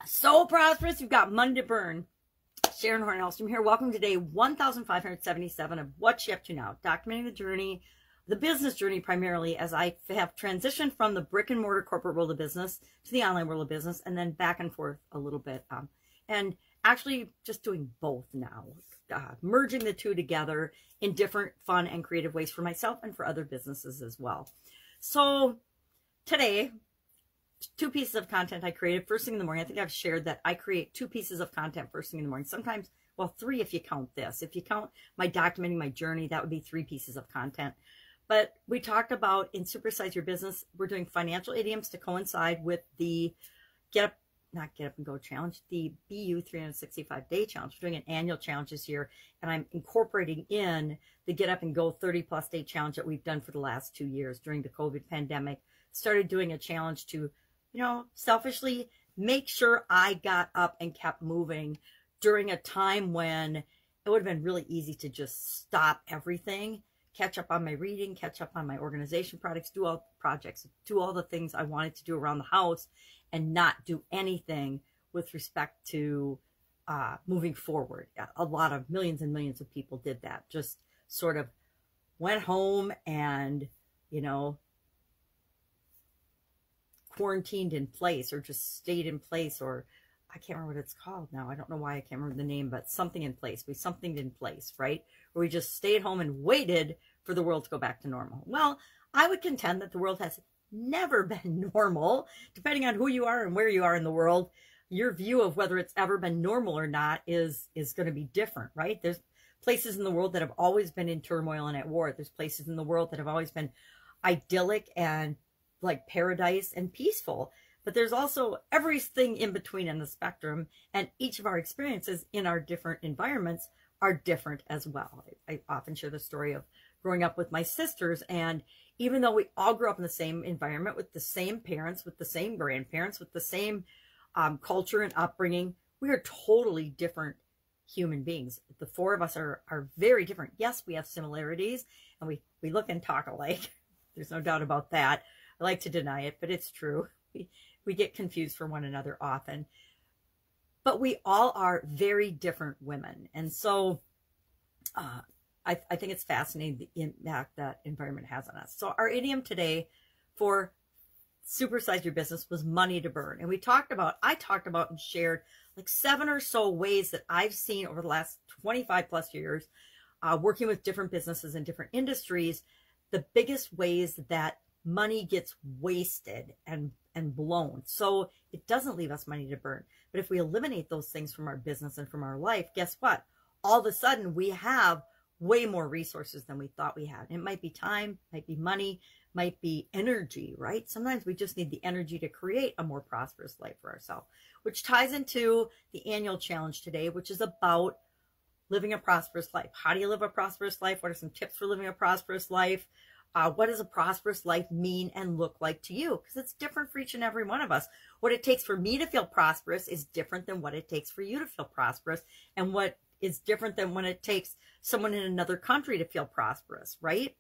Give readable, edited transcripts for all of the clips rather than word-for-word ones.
So prosperous, you've got money to burn. Sharon Horne-Ellstrom here. Welcome to day 1577 of What You Up To Now, documenting the journey, the business journey primarily, as I have transitioned from the brick and mortar corporate world of business to the online world of business, and then back and forth a little bit. And actually just doing both now, merging the two together in different fun and creative ways for myself and for other businesses as well. So today, two pieces of content I created first thing in the morning. I think I've shared that I create two pieces of content first thing in the morning. Sometimes, well, three if you count this. If you count my documenting my journey, that would be three pieces of content. But we talked about in Supersize Your Business, we're doing financial idioms to coincide with the not get up and go challenge, the BU 365 day challenge. We're doing an annual challenge this year, and I'm incorporating in the get up and go 30+ day challenge that we've done for the last 2 years during the COVID pandemic. Started doing a challenge to, selfishly make sure I got up and kept moving during a time when it would have been really easy to just stop everything, catch up on my reading, catch up on my organization projects, do all the things I wanted to do around the house, and not do anything with respect to moving forward. A lot of millions and millions of people did that. Just sort of went home and, quarantined in place, or just stayed in place, or I can't remember what it's called now. I don't know why I can't remember the name, but something in place. Something in place, right? Where we just stayed home and waited for the world to go back to normal. Well, I would contend that the world has never been normal. Depending on who you are and where you are in the world, your view of whether it's ever been normal or not is going to be different, right? There's places in the world that have always been in turmoil and at war. There's places in the world that have always been idyllic and like paradise and peaceful. But there's also everything in between in the spectrum, and each of our experiences in our different environments are different as well. I often share the story of growing up with my sisters, and even though we all grew up in the same environment with the same parents, with the same grandparents, with the same culture and upbringing, we are totally different human beings. The four of us are very different. Yes, we have similarities, and we look and talk alike. There's no doubt about that. I like to deny it, but it's true. We get confused for one another often. But we all are very different women. And so I think it's fascinating the impact that environment has on us. So our idiom today for Supersize Your Business was money to burn. And I talked about and shared like 7 or so ways that I've seen over the last 25+ years, working with different businesses in different industries, the biggest ways that money gets wasted and blown. So it doesn't leave us money to burn. But if we eliminate those things from our business and from our life, guess what? All of a sudden we have way more resources than we thought we had. It might be time, might be money, might be energy, right? Sometimes we just need the energy to create a more prosperous life for ourselves, which ties into the annual challenge today, which is about living a prosperous life. How do you live a prosperous life? What are some tips for living a prosperous life? What does a prosperous life mean and look like to you? Because it's different for each and every one of us. What it takes for me to feel prosperous is different than what it takes for you to feel prosperous, and what is different than when it takes someone in another country to feel prosperous, right?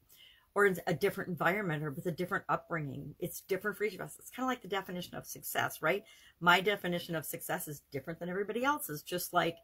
Or in a different environment or with a different upbringing. It's different for each of us. It's kind of like the definition of success, right? My definition of success is different than everybody else's, just like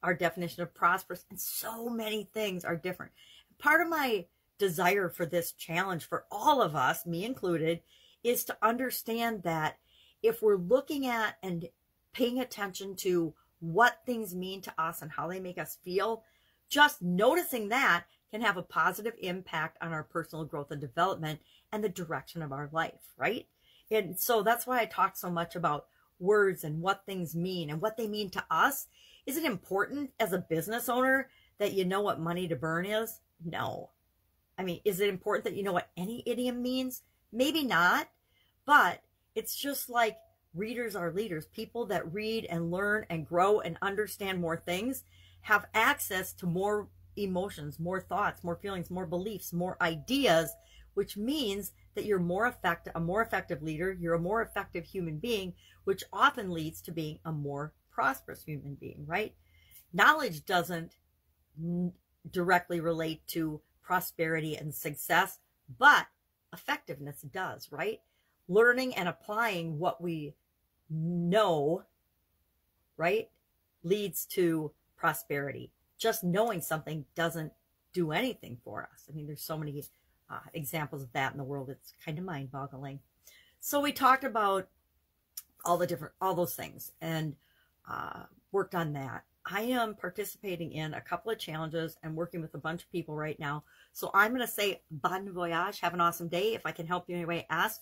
our definition of prosperous, and so many things are different. Part of my desire for this challenge for all of us, me included, is to understand that if we're looking at and paying attention to what things mean to us and how they make us feel, just noticing that can have a positive impact on our personal growth and development and the direction of our life, right? And so that's why I talk so much about words and what things mean and what they mean to us. Is it important as a business owner that you know what money to burn is? No. I mean, is it important that you know what any idiom means? Maybe not, but it's just like readers are leaders. People that read and learn and grow and understand more things have access to more emotions, more thoughts, more feelings, more beliefs, more ideas, which means that you're a more effective leader. You're a more effective human being, which often leads to being a more prosperous human being, right? Knowledge doesn't directly relate to prosperity and success, but effectiveness does, right? Learning and applying what we know right, leads to prosperity. Just knowing something doesn't do anything for us. I mean, there's so many examples of that in the world. It's kind of mind-boggling. So we talked about all those things and worked on that. I am participating in a couple of challenges and working with a bunch of people right now. So I'm going to say bon voyage. Have an awesome day. If I can help you in any way, ask.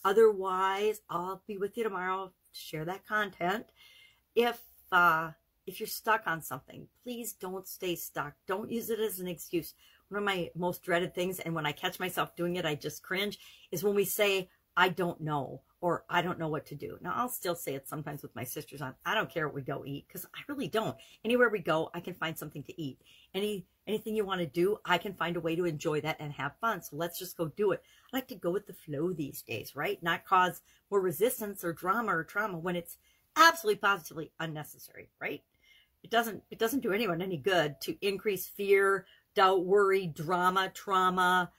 Otherwise, I'll be with you tomorrow to share that content. If you're stuck on something, please don't stay stuck. Don't use it as an excuse. One of my most dreaded things, and when I catch myself doing it, I just cringe, is when we say, I don't know, or I don't know what to do. Now, I'll still say it sometimes with my sisters on, I don't care what we go eat, because I really don't. Anywhere we go, I can find something to eat. Anything you want to do, I can find a way to enjoy that and have fun. So let's just go do it. I like to go with the flow these days, right? Not cause more resistance or drama or trauma when it's absolutely positively unnecessary, right? It doesn't do anyone any good to increase fear, doubt, worry, drama, trauma,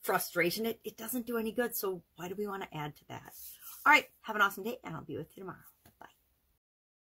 frustration. It doesn't do any good. So why do we want to add to that? All right. Have an awesome day, and I'll be with you tomorrow.